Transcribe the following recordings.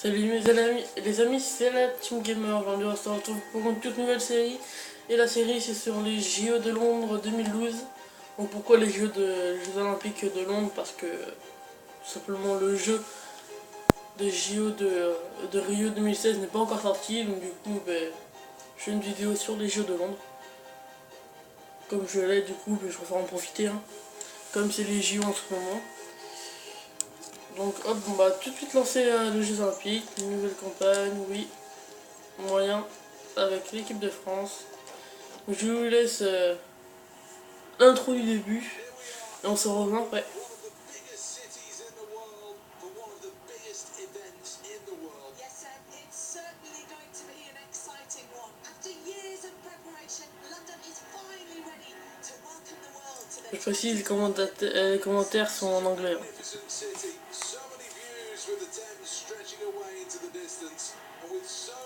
Salut les amis, c'est la Team Gamer. Aujourd'hui on se retrouve pour une toute nouvelle série. Et la série c'est sur les JO de Londres 2012. Donc pourquoi les Jeux Olympiques de Londres? Parce que tout simplement le jeu de JO de Rio 2016 n'est pas encore sorti. Donc du coup je fais une vidéo sur les Jeux de Londres. Comme je l'ai du coup je préfère en profiter hein. Comme c'est les JO en ce moment. Donc hop, on va tout de suite lancer les Jeux Olympiques, une nouvelle campagne, oui, moyen, avec l'équipe de France. Donc, je vous laisse l'intro du début, et on se rejoint après. Je précise, les commentaires sont en anglais.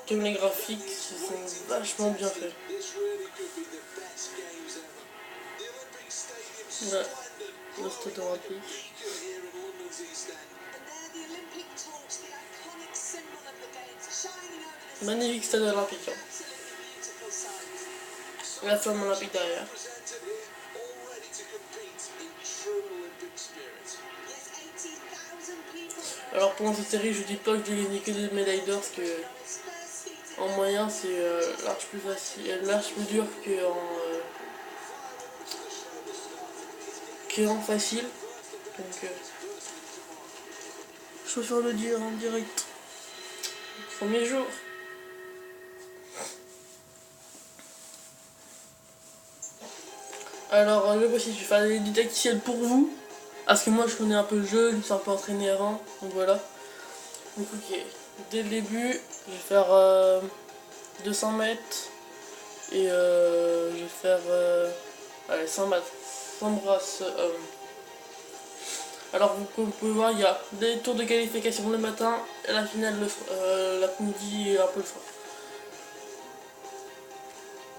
Comme les graphiques, ils sont vachement bien faits. Là, le stade olympique. Magnifique stade olympique. Hein. La flamme olympique derrière. Alors pendant cette série, je dis pas que j'ai gagné que des médailles d'or parce que en moyen c'est l'arche plus facile, l'arche plus dur que en facile. Donc je préfère le dire en direct. Premier jour. Alors le voici, je vais faire des didacticiels pour vous. Parce que moi je connais un peu le jeu, je me suis un peu entraîné avant. Donc voilà. Donc ok. Dès le début, je vais faire 200 mètres. Et je vais faire allez, 100 mètres. 100 brasses. Alors comme vous pouvez voir, il y a des tours de qualification le matin et la finale l'après-midi et un peu le soir.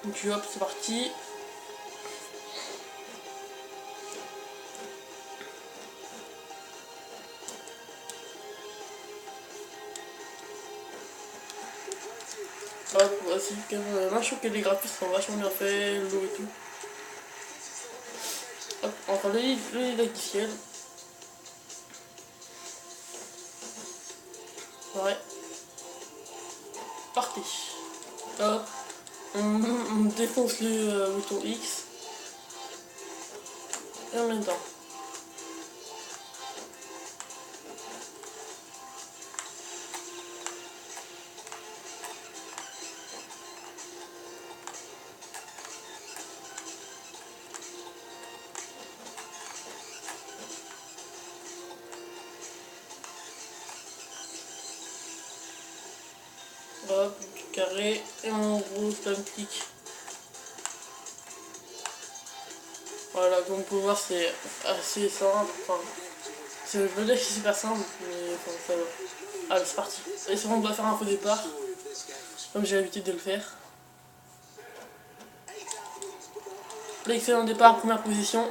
Donc hop, c'est parti. Hop, voici quand même. Là, je trouve que les graphismes sont vachement bien faits, l'eau et tout. Hop, enfin le didacticiel. Ouais. Parti. Hop. On défonce le bouton X. Et en même temps. Hop, carré. Et on roule un clic. Voilà, comme vous pouvez voir, c'est assez simple. Enfin, je veux dire que c'est super simple, mais enfin, ça va. Allez, c'est parti. Et c'est bon, on doit faire un faux départ, comme j'ai l'habitude de le faire. L'excellent départ, première position.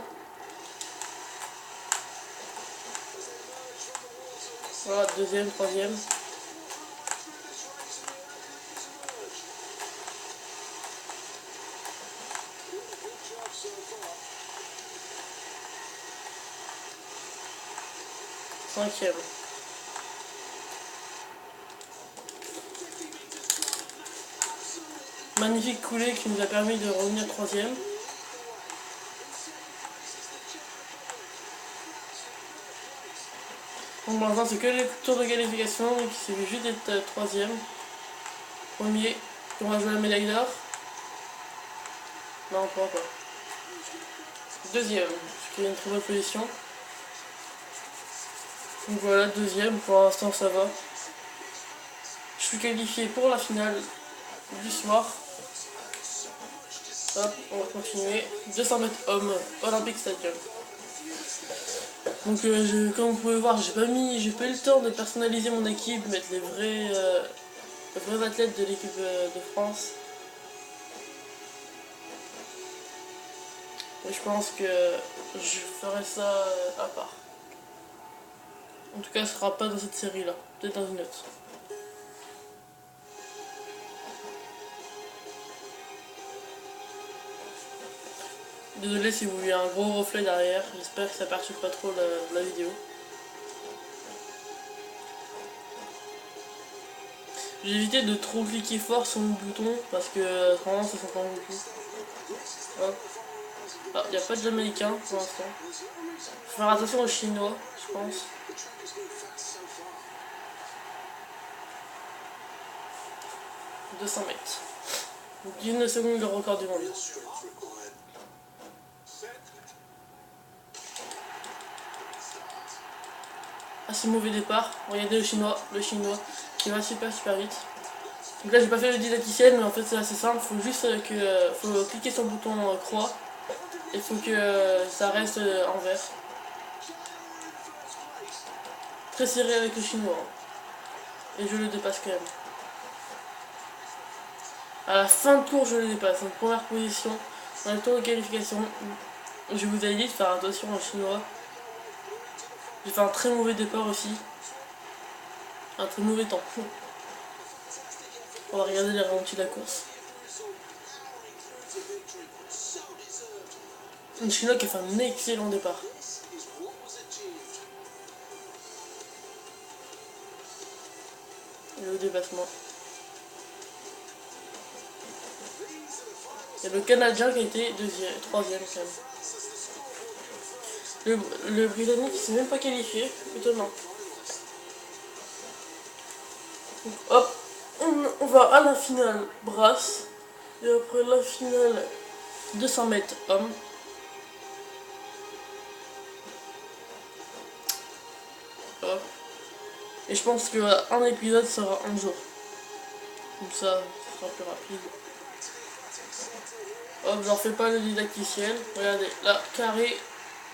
Voilà, deuxième, troisième. Cinquième. Magnifique coulée qui nous a permis de revenir troisième. Donc pour l'instant c'est que les tours de qualification et qui s'est juste d'être troisième. Premier, on va jouer la médaille d'or. Non, on pourra pas. Deuxième, ce qui est une très bonne position. Donc voilà, deuxième, pour l'instant ça va. Je suis qualifié pour la finale du soir. Hop, on va continuer. 200 mètres hommes, Olympic Stadium. Donc comme vous pouvez voir, j'ai pas eu le temps de personnaliser mon équipe, mettre les vrais athlètes de l'équipe de France. Et je pense que je ferai ça à part. En tout cas, ce sera pas dans cette série là, peut-être dans une autre. Désolé si vous voyez un gros reflet derrière, j'espère que ça perturbe pas trop la vidéo. J'ai évité de trop cliquer fort sur le bouton parce que vraiment ça s'entend beaucoup. Hop. Ah, il n'y a pas de Jamaïcain pour l'instant. Faut faire attention aux Chinois, je pense. 200 mètres. Donc 19 secondes le record du monde. Ah, c'est mauvais départ. Regardez le chinois qui va super vite. Donc là j'ai pas fait le didacticiel mais en fait c'est assez simple, faut juste faut cliquer sur le bouton croix et faut que ça reste en vert. Très serré avec le chinois. Et je le dépasse quand même. À la fin de tour je le dépasse, en première position, dans le tour de qualification. Je vous avais dit de faire attention aux chinois. J'ai fait un très mauvais départ aussi. Un très mauvais temps. On va regarder les ralentis de la course. Un chinois qui a fait un excellent départ. Et le dépassement. Il y a le Canadien qui a été troisième quand même. Le Britannique il s'est même pas qualifié, étonnant. Donc, hop, on va à la finale brasse. Et après la finale 200 mètres hommes. Hop. Et je pense qu'un épisode sera un jour. Comme ça, ce sera plus rapide. Hop, j'en fais pas le didacticiel. Regardez, là, carré.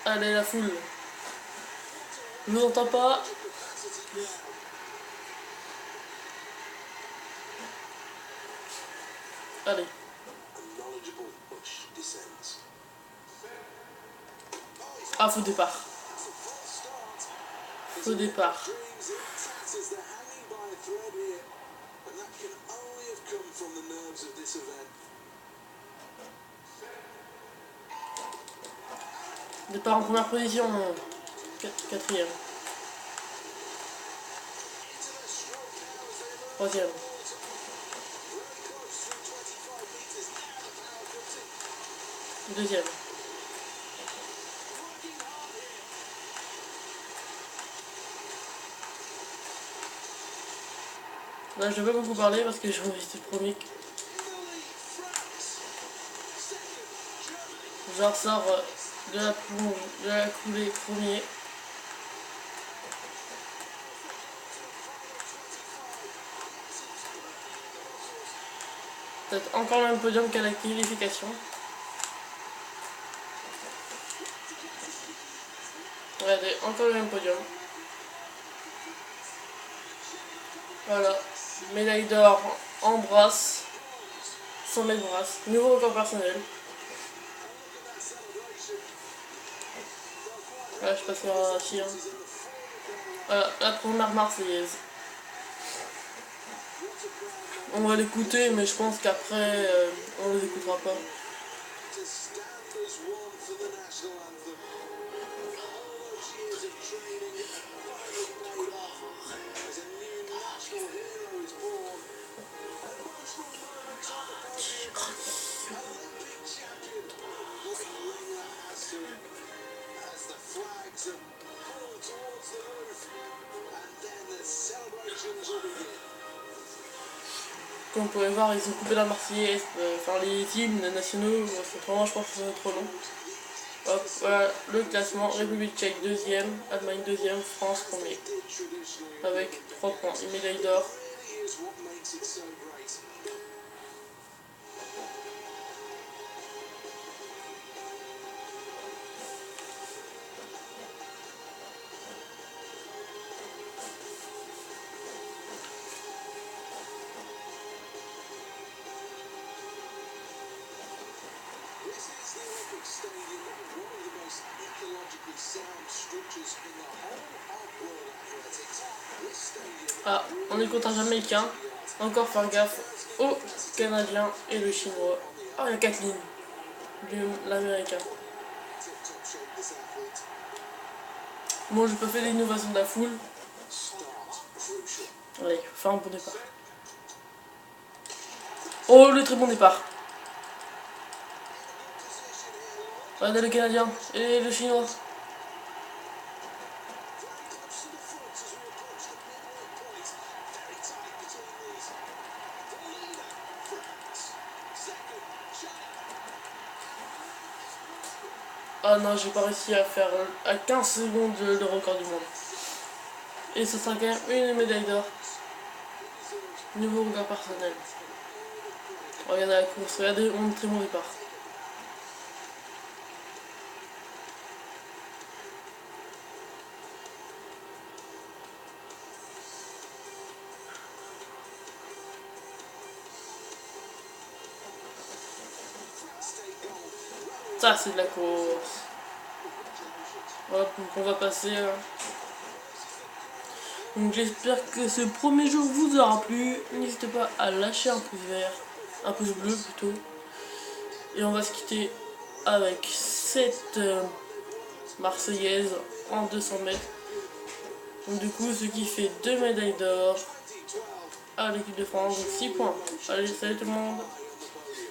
Allez, la foule. Je vous entends pas. Allez. Ah, faux départ. Faux départ. Départ en première position. Quatrième. Troisième. Deuxième. Là, je vais pas beaucoup parler parce que j'ai envie de premier. Genre sort de la coulée premier. Peut-être encore le même podium qu'à la qualification. Regardez, encore le même podium. Voilà, médaille d'or en brasse, 100 mètres brasse, nouveau record personnel. Voilà, je passe par ici. Hein. Voilà, la première marseillaise. On va l'écouter, mais je pense qu'après, on les écoutera pas. Comme vous pouvez voir, ils ont coupé la Marseillaise, enfin les hymnes nationaux, vraiment je pense que c'est trop long. Hop, voilà le classement, République tchèque deuxième, Allemagne deuxième, France premier. Avec 3 points, une médaille d'or. Ah, on est contre un Jamaïcain. Encore faire gaffe aux Canadiens et le Chinois. Ah, il y a 4 lignes. l'américain. Bon, j'ai pas fait l'innovation de la foule. Allez, faire un bon départ. Oh, le très bon départ. Regardez le Canadien et le Chinois. Ah non, j'ai pas réussi à faire à 15 secondes le record du monde. Et ce sera quand même une médaille d'or. Nouveau record personnel. Regardez la course, regardez mon très bon départ. Ça c'est de la course. Hop, donc on va passer. Donc j'espère que ce premier jour vous aura plu. N'hésitez pas à lâcher un pouce vert, un pouce bleu plutôt. Et on va se quitter avec cette Marseillaise en 200 mètres. Donc du coup ce qui fait 2 médailles d'or à l'équipe de France, donc 6 points. Allez, salut tout le monde.